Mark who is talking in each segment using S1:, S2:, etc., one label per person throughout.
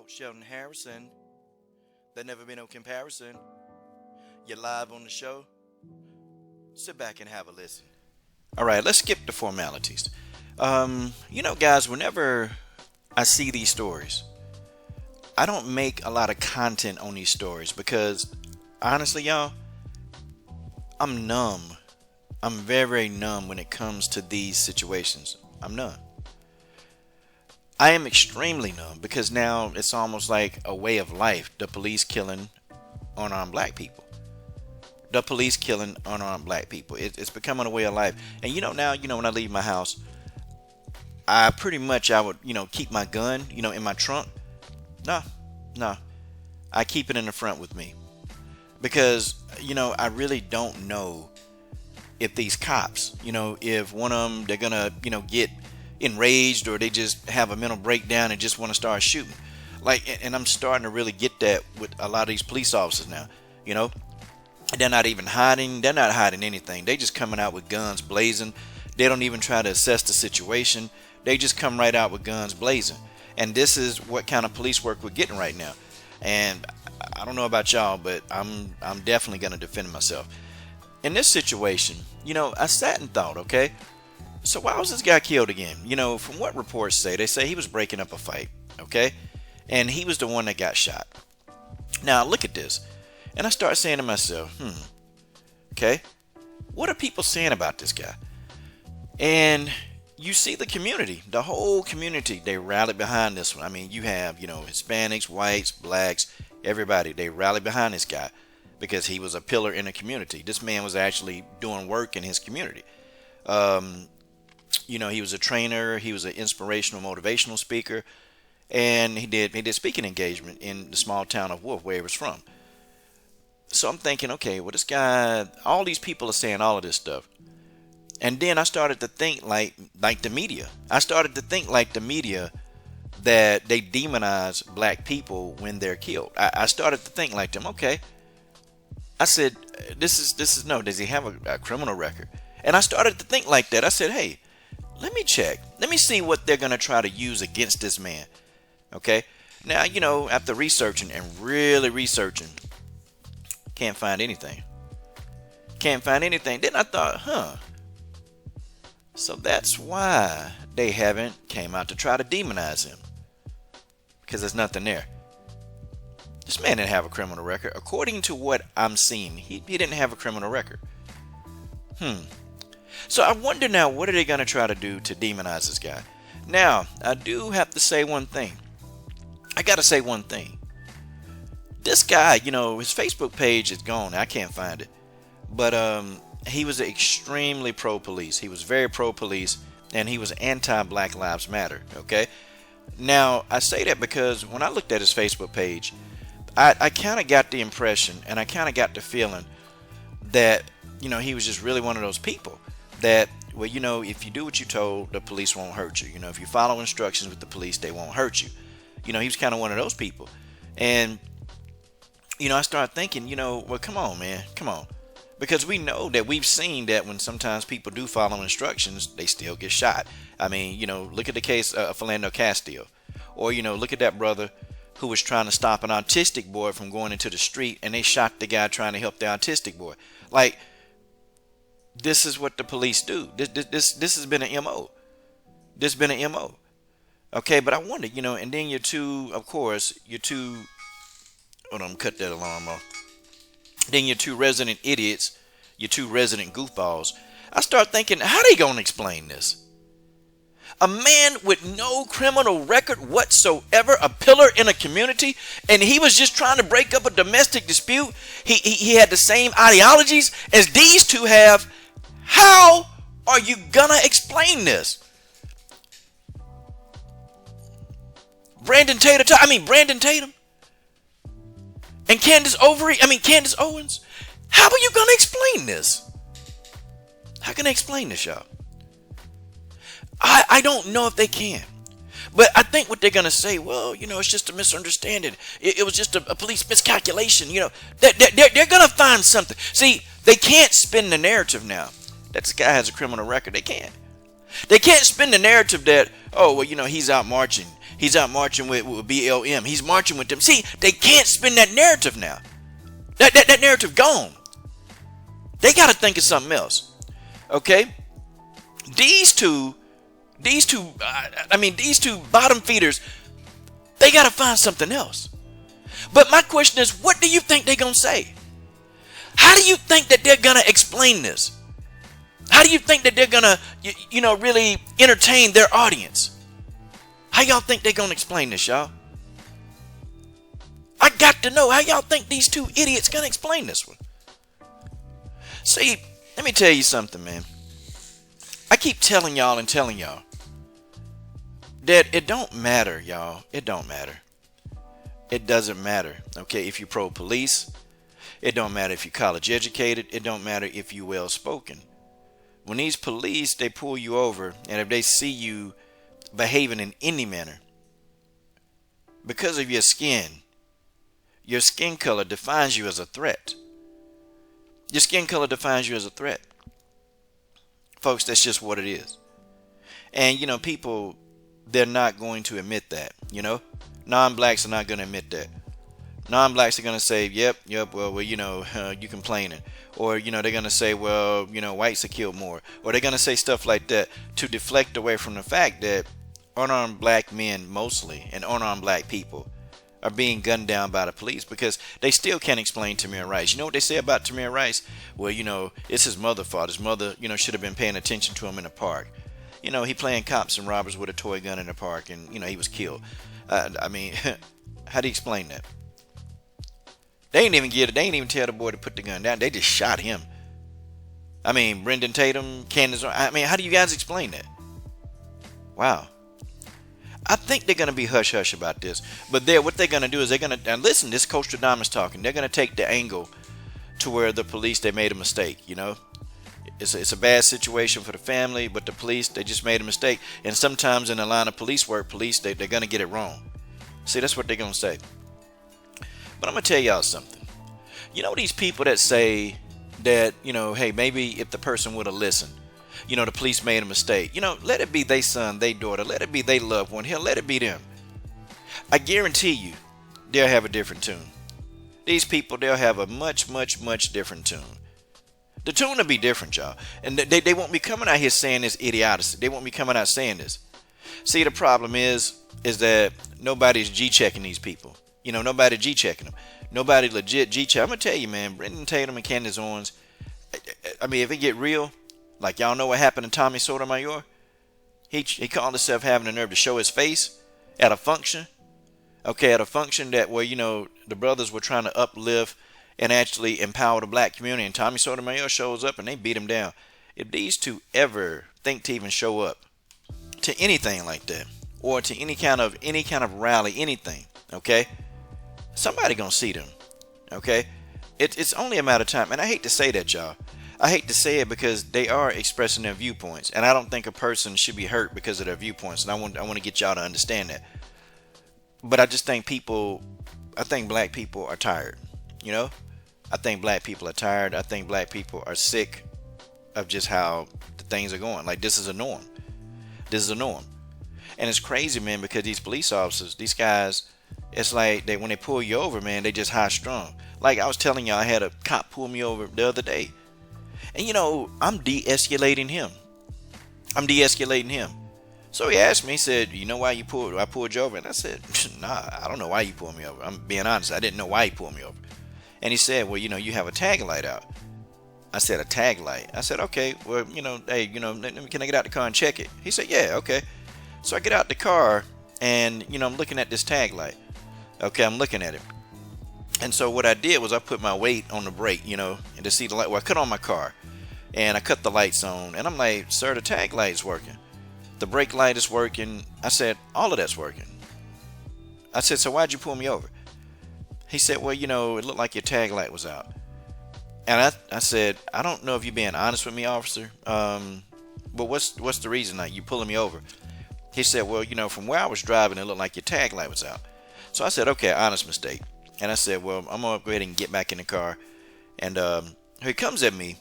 S1: Sheldon Harrison. There never been no comparison. You're live on the show. Sit back and have a listen. All right, let's skip the formalities. Guys, whenever I see these stories, I don't make a lot of content on these stories because honestly, y'all, I'm numb. I'm very, very numb when it comes to these situations. I'm numb. I am extremely numb because now it's almost like a way of life. The police killing unarmed black people. The police killing unarmed black people. It's becoming a way of life. And now, when I leave my house, I would, keep my gun, in my trunk. No. I keep it in the front with me. Because, I really don't know if these cops, if one of them, they're going to, get enraged or they just have a mental breakdown and just want to start shooting. And I'm starting to really get that with a lot of these police officers now, They're not even hiding. They're not hiding anything. They just coming out with guns blazing. They don't even try to assess the situation. They just come right out with guns blazing. And this is what kind of police work we're getting right now. And I don't know about y'all, but I'm definitely going to defend myself. In this situation, I sat and thought, okay, so why was this guy killed again? From what reports say, they say he was breaking up a fight, okay? And he was the one that got shot. Now, look at this. And I start saying to myself, okay, what are people saying about this guy? And you see the community, the whole community, they rallied behind this one. I mean, you have, Hispanics, whites, blacks, everybody, they rallied behind this guy because he was a pillar in the community. This man was actually doing work in his community. He was a trainer, he was an inspirational, motivational speaker, and he did speaking engagement in the small town of Wolf, where he was from. So I'm thinking, okay, well, this guy, all these people are saying all of this stuff. And then I started to think like the media. I started to think like the media that they demonize black people when they're killed. I started to think like them. Okay. I said, does he have a criminal record? And I started to think like that. I said, hey, let me check. Let me see what they're going to try to use against this man. Okay. Now, after researching and really researching, can't find anything. Then I thought, so that's why they haven't came out to try to demonize him. Because there's nothing there. This man didn't have a criminal record. According to what I'm seeing, he didn't have a criminal record. So I wonder now, what are they going to try to do to demonize this guy? Now, I do have to say one thing. I got to say one thing. This guy, his Facebook page is gone. I can't find it. But he was extremely pro-police. He was very pro-police, and he was anti-Black Lives Matter, okay? Now, I say that because when I looked at his Facebook page, I kind of got the impression, and I kind of got the feeling that, he was just really one of those people that, well, if you do what you're told, the police won't hurt you. If you follow instructions with the police, they won't hurt you. He was kind of one of those people. And I started thinking, well, come on, man, come on. Because we know that we've seen that when sometimes people do follow instructions, they still get shot. I mean, look at the case of Philando Castile. Or, look at that brother who was trying to stop an autistic boy from going into the street, and they shot the guy trying to help the autistic boy. Like, this is what the police do. This has been an MO. This has been an MO. Okay, but I wonder, and then your two, hold on, cut that alarm off. Then your two resident idiots, your two resident goofballs. I start thinking, how they gonna explain this? A man with no criminal record whatsoever, a pillar in a community, and he was just trying to break up a domestic dispute. He had the same ideologies as these two have. How are you gonna explain this? Brandon Tatum and Candace Owens. How are you gonna explain this? How can I explain this, y'all? I don't know if they can. But I think what they're going to say, well, it's just a misunderstanding. It was just a police miscalculation. They're going to find something. See, they can't spin the narrative now that this guy has a criminal record. They can't. They can't spin the narrative that, oh, well, he's out marching He's out marching with BLM. He's marching with them. See, they can't spin that narrative now. That narrative gone. They got to think of something else. Okay? These two bottom feeders, they got to find something else. But my question is, what do you think they're going to say? How do you think that they're going to explain this? How do you think that they're going to, really entertain their audience? How y'all think they're going to explain this, y'all? I got to know how y'all think these two idiots going to explain this one. See, let me tell you something, man. I keep telling y'all that it don't matter, y'all. It don't matter. It doesn't matter, okay, if you're pro-police. It don't matter if you're college educated. It don't matter if you're well spoken. When these police, they pull you over, and if they see you behaving in any manner, because of your skin color defines you as a threat. Your skin color defines you as a threat. Folks, that's just what it is. And, people, they're not going to admit that, Non-blacks are not going to admit that. Non-blacks are going to say, yep, well, you complaining. Or, they're going to say, well, whites are killed more. Or they're going to say stuff like that to deflect away from the fact that unarmed black men mostly and unarmed black people are being gunned down by the police because they still can't explain Tamir Rice. You know what they say about Tamir Rice? Well, it's his mother's fault. His mother, should have been paying attention to him in the park. He playing cops and robbers with a toy gun in the park and, he was killed. How do you explain that? They ain't even tell the boy to put the gun down. They just shot him. Brendan Tatum, Candace, how do you guys explain that? Wow. I think they're going to be hush-hush about this. But what they're going to do is they're going to, listen, this Coach Stradamus talking. They're going to take the angle to where the police, they made a mistake, It's a bad situation for the family, but the police, they just made a mistake. And sometimes in the line of police work, they're going to get it wrong. See, that's what they're going to say. But I'm going to tell y'all something. These people that say that, hey, maybe if the person would have listened, the police made a mistake. Let it be their son, their daughter. Let it be their loved one. Hell, let it be them. I guarantee you, they'll have a different tune. These people, they'll have a much, much, much different tune. The tune will be different, y'all. And they won't be coming out here saying this idiocy. They won't be coming out saying this. See, the problem is that nobody's G-checking these people. Nobody G-checking them. Nobody legit G-check. I'm going to tell you, man, Brendan Tatum and Candace Owens, if it get real, like y'all know what happened to Tommy Sotomayor? He called himself having the nerve to show his face at a function. Okay, at a function that where, the brothers were trying to uplift and actually empower the black community. And Tommy Sotomayor shows up and they beat him down. If these two ever think to even show up to anything like that, or to any kind of rally, anything, okay, somebody gonna see them, okay? It's only a matter of time. And I hate to say that, y'all. I hate to say it because they are expressing their viewpoints. And I don't think a person should be hurt because of their viewpoints. And I want to get y'all to understand that. But I just think I think black people are tired, I think black people are tired. I think black people are sick of just how the things are going. Like, this is a norm. This is a norm. And it's crazy, man, because these police officers, these guys, it's like when they pull you over, man, they just high strung. Like I was telling y'all, I had a cop pull me over the other day. And, I'm de-escalating him. So he asked me, he said, you know why I pulled you over? And I said, nah, I don't know why you pulled me over. I'm being honest. I didn't know why he pulled me over. And he said, well, you have a tag light out. I said, a tag light? I said, okay, well, hey, can I get out the car and check it? He said, yeah, okay. So I get out the car and, I'm looking at this tag light. Okay, I'm looking at it. And so what I did was I put my weight on the brake, and to see the light. Well, I cut on my car and I cut the lights on. And I'm like, sir, the tag light is working. The brake light is working. I said, all of that's working. I said, so why'd you pull me over? He said, well, it looked like your tag light was out. And I said, I don't know if you're being honest with me, officer. But what's the reason you pulling me over? He said, well, from where I was driving, it looked like your tag light was out. So I said, okay, honest mistake. And I said, well, I'm going to go ahead and get back in the car. And he comes at me.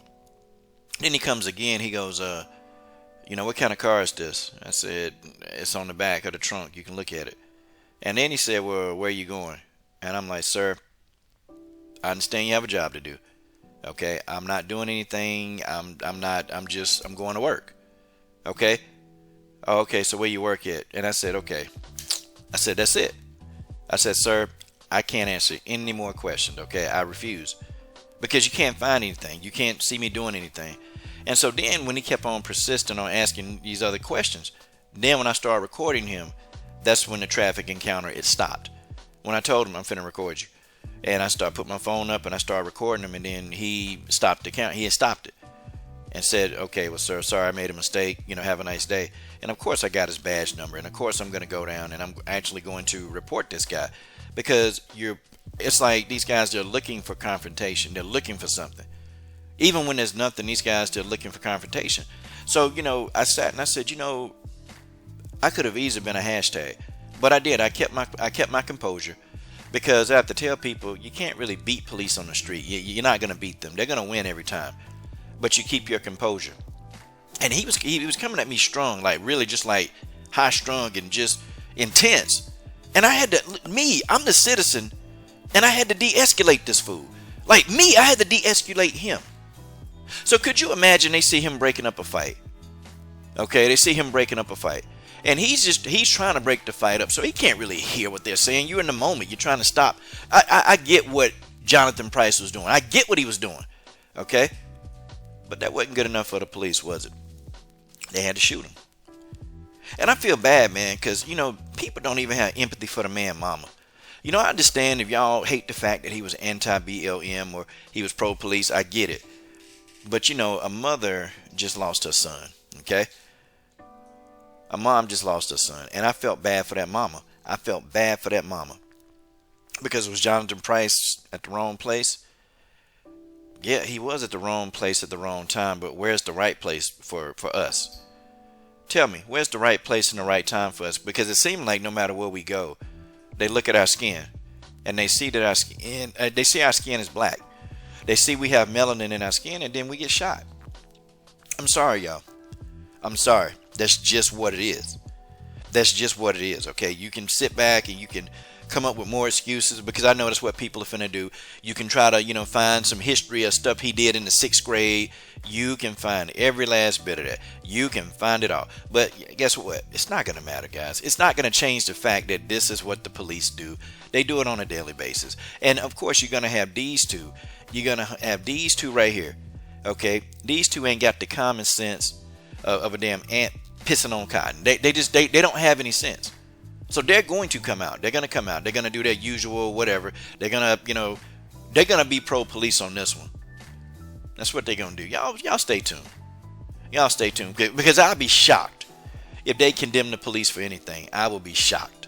S1: Then he comes again. He goes, what kind of car is this? I said, it's on the back of the trunk. You can look at it. And then he said, well, where are you going? And I'm like, sir, I understand you have a job to do. Okay, I'm not doing anything. I'm going to work. Okay. Oh, okay, so where you work at? And I said, okay. I said, that's it. I said, sir, I can't answer any more questions. Okay, I refuse. Because you can't find anything. You can't see me doing anything. And so then when he kept on persisting on asking these other questions, then when I started recording him, that's when the traffic encounter, it stopped. When I told him I'm finna record you. And I started putting my phone up and I started recording him, and then he stopped the count. He had stopped it and said, okay, well, sir, sorry, I made a mistake. Have a nice day. And of course I got his badge number, and of course I'm going to go down and I'm actually going to report this guy, because it's like these guys, they're looking for confrontation. They're looking for something. Even when there's nothing, these guys, they're looking for confrontation. So, I sat and I said, I could have easily been a hashtag, but I did. I kept my composure, because I have to tell people you can't really beat police on the street. You're not going to beat them. They're going to win every time, but you keep your composure. And he was coming at me strong, like really just like high strung and just intense. And I'm the citizen, and I had to de-escalate this fool. Like me, I had to de-escalate him. So could you imagine they see him breaking up a fight? Okay, they see him breaking up a fight. And he's trying to break the fight up, so he can't really hear what they're saying. You're in the moment. You're trying to stop. I get what Jonathan Price was doing. I get what he was doing. Okay? But that wasn't good enough for the police, was it? They had to shoot him. And I feel bad, man, because, people don't even have empathy for the man mama. I understand if y'all hate the fact that he was anti-BLM or he was pro-police. I get it. But, a mother just lost her son. Okay? A mom just lost her son, and I felt bad for that mama. I felt bad for that mama, because it was Jonathan Price at the wrong place. Yeah, he was at the wrong place at the wrong time, but where's the right place for us? Tell me, where's the right place and the right time for us? Because it seemed like no matter where we go, they look at our skin, and they see that our skin is black. They see we have melanin in our skin, and then we get shot. I'm sorry, y'all. I'm sorry. That's just what it is. That's just what it is, okay? You can sit back and you can come up with more excuses, because I know that's what people are finna do. You can try to, find some history of stuff he did in the 6th grade. You can find every last bit of that. You can find it all. But guess what? It's not going to matter, guys. It's not going to change the fact that this is what the police do. They do it on a daily basis. And, of course, you're going to have these two. You're going to have these two right here, okay? These two ain't got the common sense of a damn ant pissing on cotton. They don't have any sense. So they're going to come out. They're going to come out. They're going to do their usual whatever. They're going to, they're going to be pro-police on this one. That's what they're going to do. Y'all stay tuned. Y'all stay tuned, because I'll be shocked if they condemn the police for anything. I will be shocked.